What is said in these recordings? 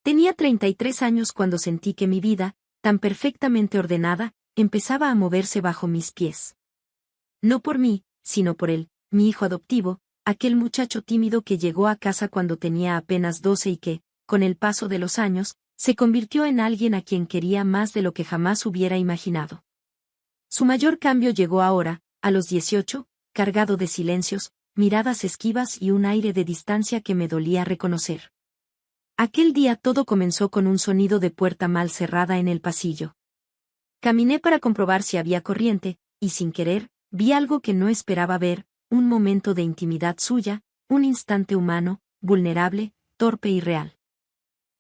Tenía 33 años cuando sentí que mi vida, tan perfectamente ordenada, empezaba a moverse bajo mis pies. No por mí, sino por él, mi hijo adoptivo, aquel muchacho tímido que llegó a casa cuando tenía apenas 12 y que, con el paso de los años, se convirtió en alguien a quien quería más de lo que jamás hubiera imaginado. Su mayor cambio llegó ahora, a los 18, cargado de silencios, miradas esquivas y un aire de distancia que me dolía reconocer. Aquel día todo comenzó con un sonido de puerta mal cerrada en el pasillo. Caminé para comprobar si había corriente, y sin querer, vi algo que no esperaba ver, un momento de intimidad suya, un instante humano, vulnerable, torpe y real.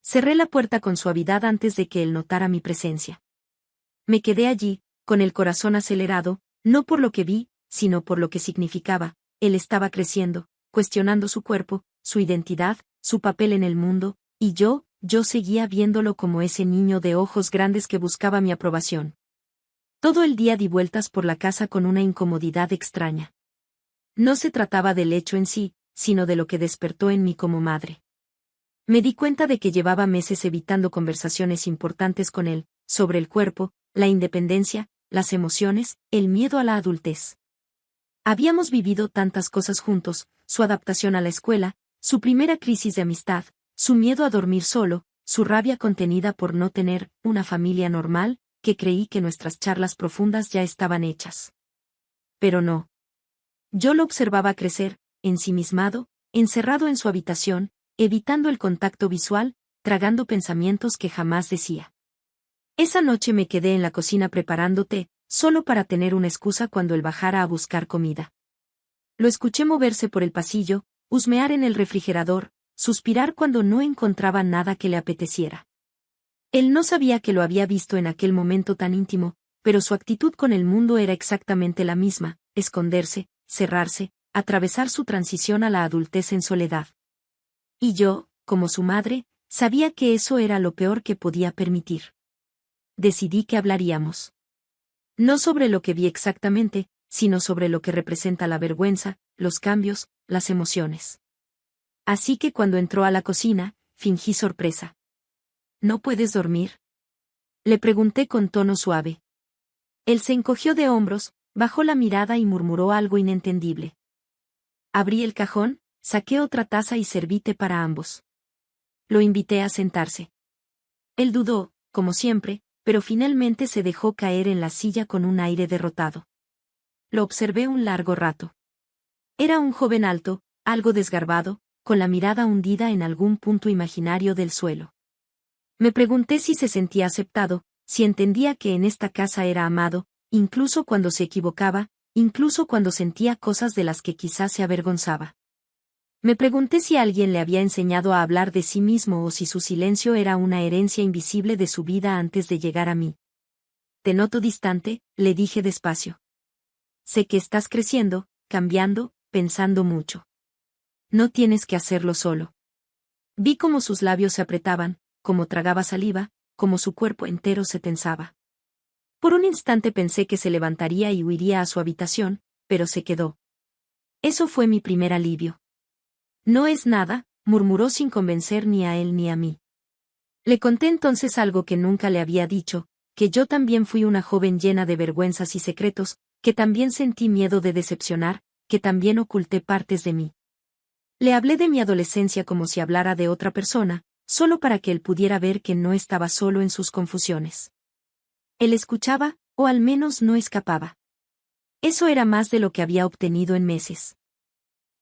Cerré la puerta con suavidad antes de que él notara mi presencia. Me quedé allí, con el corazón acelerado, no por lo que vi, sino por lo que significaba. Él estaba creciendo, cuestionando su cuerpo, su identidad, su papel en el mundo, y yo seguía viéndolo como ese niño de ojos grandes que buscaba mi aprobación. Todo el día di vueltas por la casa con una incomodidad extraña. No se trataba del hecho en sí, sino de lo que despertó en mí como madre. Me di cuenta de que llevaba meses evitando conversaciones importantes con él, sobre el cuerpo, la independencia, las emociones, el miedo a la adultez. Habíamos vivido tantas cosas juntos, su adaptación a la escuela, su primera crisis de amistad, su miedo a dormir solo, su rabia contenida por no tener una familia normal, que creí que nuestras charlas profundas ya estaban hechas. Pero no. Yo lo observaba crecer, ensimismado, encerrado en su habitación, evitando el contacto visual, tragando pensamientos que jamás decía. Esa noche me quedé en la cocina preparando té, solo para tener una excusa cuando él bajara a buscar comida. Lo escuché moverse por el pasillo, husmear en el refrigerador, suspirar cuando no encontraba nada que le apeteciera. Él no sabía que lo había visto en aquel momento tan íntimo, pero su actitud con el mundo era exactamente la misma: esconderse, cerrarse, atravesar su transición a la adultez en soledad. Y yo, como su madre, sabía que eso era lo peor que podía permitir. Decidí que hablaríamos. No sobre lo que vi exactamente, sino sobre lo que representa la vergüenza, los cambios, las emociones. Así que cuando entró a la cocina, fingí sorpresa. ¿No puedes dormir?, le pregunté con tono suave. Él se encogió de hombros, bajó la mirada y murmuró algo inentendible. Abrí el cajón, saqué otra taza y serví té para ambos. Lo invité a sentarse. Él dudó, como siempre, pero finalmente se dejó caer en la silla con un aire derrotado. Lo observé un largo rato. Era un joven alto, algo desgarbado, con la mirada hundida en algún punto imaginario del suelo. Me pregunté si se sentía aceptado, si entendía que en esta casa era amado, incluso cuando se equivocaba, incluso cuando sentía cosas de las que quizás se avergonzaba. Me pregunté si alguien le había enseñado a hablar de sí mismo o si su silencio era una herencia invisible de su vida antes de llegar a mí. Te noto distante, le dije despacio. Sé que estás creciendo, cambiando, pensando mucho. No tienes que hacerlo solo. Vi cómo sus labios se apretaban, cómo tragaba saliva, cómo su cuerpo entero se tensaba. Por un instante pensé que se levantaría y huiría a su habitación, pero se quedó. Eso fue mi primer alivio. No es nada, murmuró sin convencer ni a él ni a mí. Le conté entonces algo que nunca le había dicho, que yo también fui una joven llena de vergüenzas y secretos, que también sentí miedo de decepcionar, que también oculté partes de mí. Le hablé de mi adolescencia como si hablara de otra persona, solo para que él pudiera ver que no estaba solo en sus confusiones. Él escuchaba, o al menos no escapaba. Eso era más de lo que había obtenido en meses.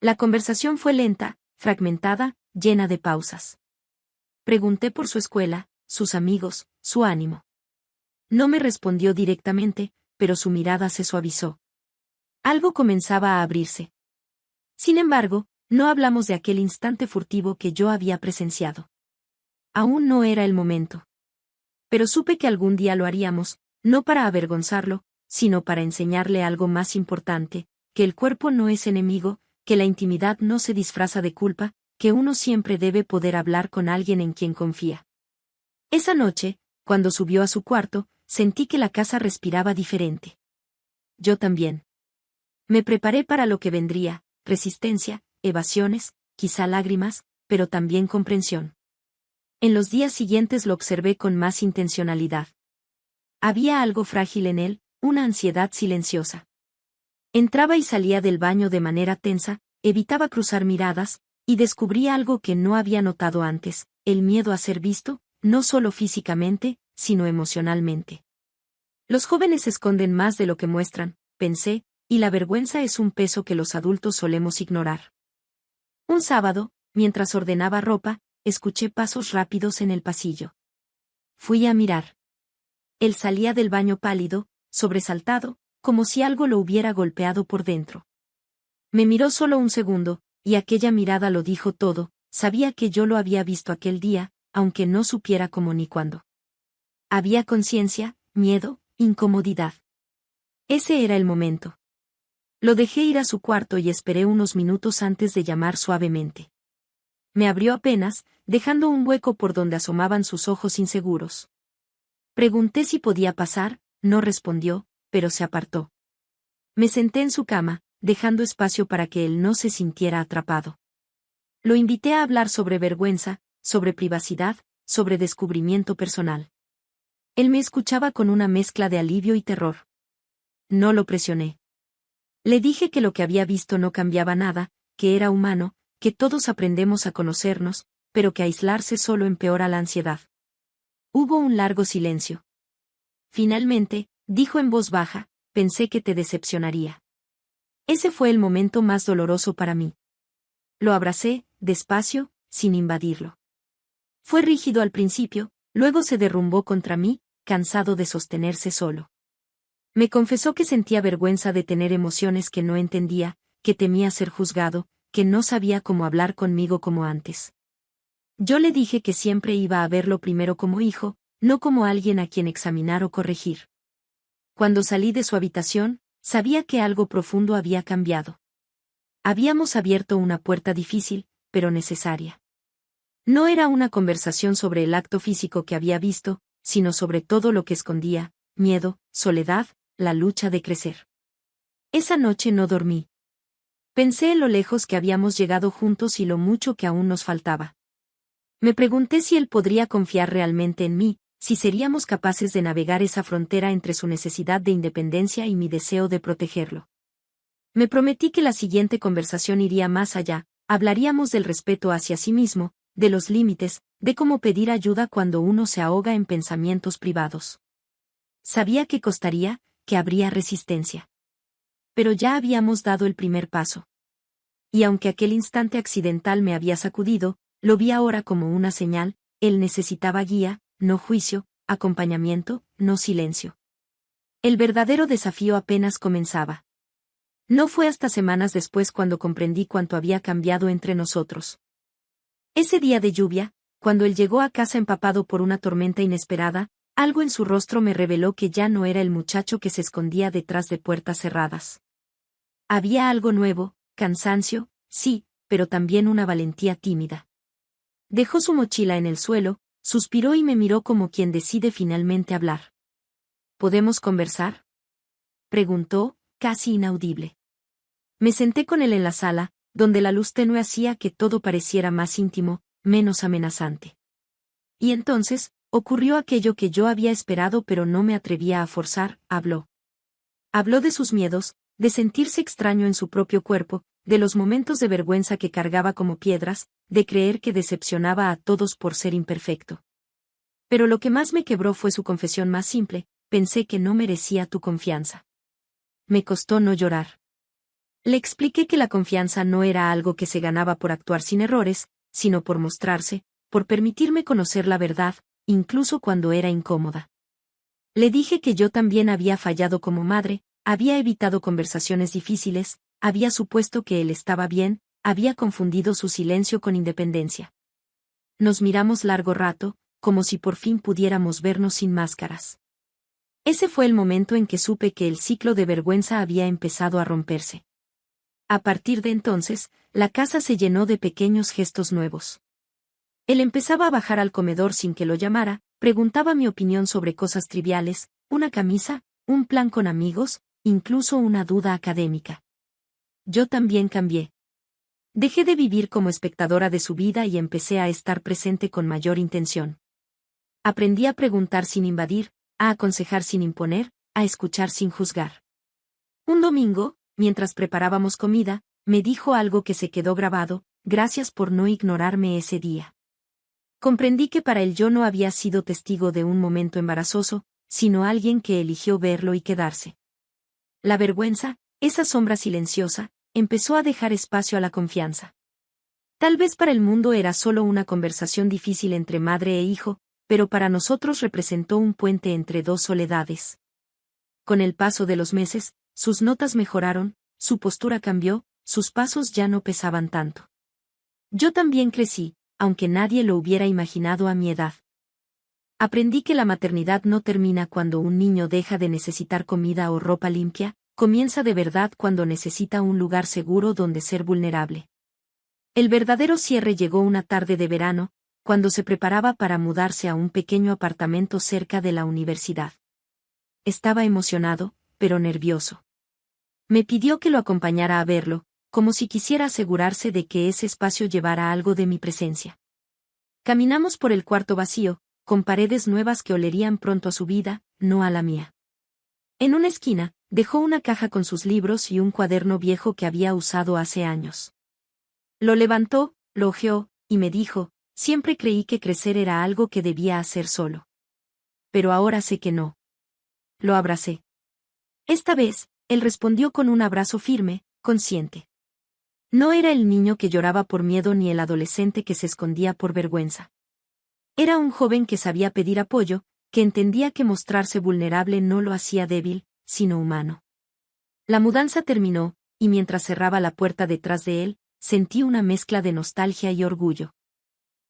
La conversación fue lenta, fragmentada, llena de pausas. Pregunté por su escuela, sus amigos, su ánimo. No me respondió directamente, pero su mirada se suavizó. Algo comenzaba a abrirse. Sin embargo, no hablamos de aquel instante furtivo que yo había presenciado. Aún no era el momento. Pero supe que algún día lo haríamos, no para avergonzarlo, sino para enseñarle algo más importante, que el cuerpo no es enemigo, que la intimidad no se disfraza de culpa, que uno siempre debe poder hablar con alguien en quien confía. Esa noche, cuando subió a su cuarto, sentí que la casa respiraba diferente. Yo también. Me preparé para lo que vendría: resistencia, evasiones, quizá lágrimas, pero también comprensión. En los días siguientes lo observé con más intencionalidad. Había algo frágil en él, una ansiedad silenciosa. Entraba y salía del baño de manera tensa, evitaba cruzar miradas, y descubría algo que no había notado antes, el miedo a ser visto, no solo físicamente, sino emocionalmente. Los jóvenes esconden más de lo que muestran, pensé, y la vergüenza es un peso que los adultos solemos ignorar. Un sábado, mientras ordenaba ropa, escuché pasos rápidos en el pasillo. Fui a mirar. Él salía del baño pálido, sobresaltado, como si algo lo hubiera golpeado por dentro. Me miró solo un segundo, y aquella mirada lo dijo todo, sabía que yo lo había visto aquel día, aunque no supiera cómo ni cuándo. Había conciencia, miedo, incomodidad. Ese era el momento. Lo dejé ir a su cuarto y esperé unos minutos antes de llamar suavemente. Me abrió apenas, dejando un hueco por donde asomaban sus ojos inseguros. Pregunté si podía pasar, no respondió, pero se apartó. Me senté en su cama, dejando espacio para que él no se sintiera atrapado. Lo invité a hablar sobre vergüenza, sobre privacidad, sobre descubrimiento personal. Él me escuchaba con una mezcla de alivio y terror. No lo presioné. Le dije que lo que había visto no cambiaba nada, que era humano, que todos aprendemos a conocernos, pero que aislarse solo empeora la ansiedad. Hubo un largo silencio. Finalmente, dijo en voz baja, pensé que te decepcionaría. Ese fue el momento más doloroso para mí. Lo abracé, despacio, sin invadirlo. Fue rígido al principio, luego se derrumbó contra mí, cansado de sostenerse solo. Me confesó que sentía vergüenza de tener emociones que no entendía, que temía ser juzgado, que no sabía cómo hablar conmigo como antes. Yo le dije que siempre iba a verlo primero como hijo, no como alguien a quien examinar o corregir. Cuando salí de su habitación, sabía que algo profundo había cambiado. Habíamos abierto una puerta difícil, pero necesaria. No era una conversación sobre el acto físico que había visto, sino sobre todo lo que escondía, miedo, soledad, la lucha de crecer. Esa noche no dormí. Pensé en lo lejos que habíamos llegado juntos y lo mucho que aún nos faltaba. Me pregunté si él podría confiar realmente en mí, si seríamos capaces de navegar esa frontera entre su necesidad de independencia y mi deseo de protegerlo. Me prometí que la siguiente conversación iría más allá, hablaríamos del respeto hacia sí mismo, de los límites, de cómo pedir ayuda cuando uno se ahoga en pensamientos privados. Sabía que costaría, que habría resistencia. Pero ya habíamos dado el primer paso. Y aunque aquel instante accidental me había sacudido, lo vi ahora como una señal, él necesitaba guía, no juicio, acompañamiento, no silencio. El verdadero desafío apenas comenzaba. No fue hasta semanas después cuando comprendí cuánto había cambiado entre nosotros. Ese día de lluvia, cuando él llegó a casa empapado por una tormenta inesperada, algo en su rostro me reveló que ya no era el muchacho que se escondía detrás de puertas cerradas. Había algo nuevo, cansancio, sí, pero también una valentía tímida. Dejó su mochila en el suelo, suspiró y me miró como quien decide finalmente hablar. ¿Podemos conversar?, preguntó, casi inaudible. Me senté con él en la sala, donde la luz tenue hacía que todo pareciera más íntimo, menos amenazante. Y entonces, ocurrió aquello que yo había esperado pero no me atrevía a forzar, habló. Habló de sus miedos, de sentirse extraño en su propio cuerpo, de los momentos de vergüenza que cargaba como piedras, de creer que decepcionaba a todos por ser imperfecto. Pero lo que más me quebró fue su confesión más simple: pensé que no merecía tu confianza. Me costó no llorar. Le expliqué que la confianza no era algo que se ganaba por actuar sin errores, sino por mostrarse, por permitirme conocer la verdad, incluso cuando era incómoda. Le dije que yo también había fallado como madre, había evitado conversaciones difíciles, había supuesto que él estaba bien, había confundido su silencio con independencia. Nos miramos largo rato, como si por fin pudiéramos vernos sin máscaras. Ese fue el momento en que supe que el ciclo de vergüenza había empezado a romperse. A partir de entonces, la casa se llenó de pequeños gestos nuevos. Él empezaba a bajar al comedor sin que lo llamara, preguntaba mi opinión sobre cosas triviales, una camisa, un plan con amigos, incluso una duda académica. Yo también cambié. Dejé de vivir como espectadora de su vida y empecé a estar presente con mayor intención. Aprendí a preguntar sin invadir, a aconsejar sin imponer, a escuchar sin juzgar. Un domingo, mientras preparábamos comida, me dijo algo que se quedó grabado: gracias por no ignorarme ese día. Comprendí que para él yo no había sido testigo de un momento embarazoso, sino alguien que eligió verlo y quedarse. La vergüenza, esa sombra silenciosa, empezó a dejar espacio a la confianza. Tal vez para el mundo era solo una conversación difícil entre madre e hijo, pero para nosotros representó un puente entre dos soledades. Con el paso de los meses, sus notas mejoraron, su postura cambió, sus pasos ya no pesaban tanto. Yo también crecí, aunque nadie lo hubiera imaginado a mi edad. Aprendí que la maternidad no termina cuando un niño deja de necesitar comida o ropa limpia, comienza de verdad cuando necesita un lugar seguro donde ser vulnerable. El verdadero cierre llegó una tarde de verano, cuando se preparaba para mudarse a un pequeño apartamento cerca de la universidad. Estaba emocionado, pero nervioso. Me pidió que lo acompañara a verlo, como si quisiera asegurarse de que ese espacio llevara algo de mi presencia. Caminamos por el cuarto vacío, con paredes nuevas que olerían pronto a su vida, no a la mía. En una esquina, dejó una caja con sus libros y un cuaderno viejo que había usado hace años. Lo levantó, lo hojeó, y me dijo: siempre creí que crecer era algo que debía hacer solo. Pero ahora sé que no. Lo abracé. Esta vez, él respondió con un abrazo firme, consciente. No era el niño que lloraba por miedo ni el adolescente que se escondía por vergüenza. Era un joven que sabía pedir apoyo, que entendía que mostrarse vulnerable no lo hacía débil, sino humano. La mudanza terminó, y mientras cerraba la puerta detrás de él, sentí una mezcla de nostalgia y orgullo.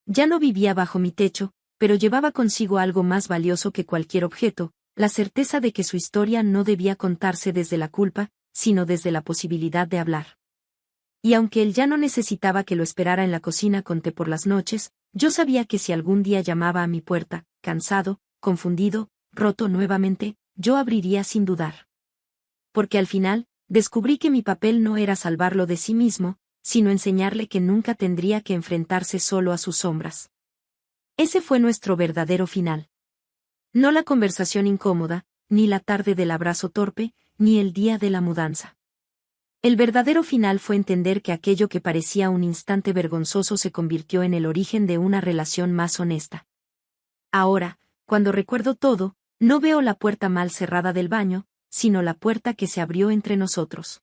Ya no vivía bajo mi techo, pero llevaba consigo algo más valioso que cualquier objeto: la certeza de que su historia no debía contarse desde la culpa, sino desde la posibilidad de hablar. Y aunque él ya no necesitaba que lo esperara en la cocina con té por las noches, yo sabía que si algún día llamaba a mi puerta, cansado, confundido, roto nuevamente, yo abriría sin dudar. Porque al final, descubrí que mi papel no era salvarlo de sí mismo, sino enseñarle que nunca tendría que enfrentarse solo a sus sombras. Ese fue nuestro verdadero final. No la conversación incómoda, ni la tarde del abrazo torpe, ni el día de la mudanza. El verdadero final fue entender que aquello que parecía un instante vergonzoso se convirtió en el origen de una relación más honesta. Ahora, cuando recuerdo todo, no veo la puerta mal cerrada del baño, sino la puerta que se abrió entre nosotros.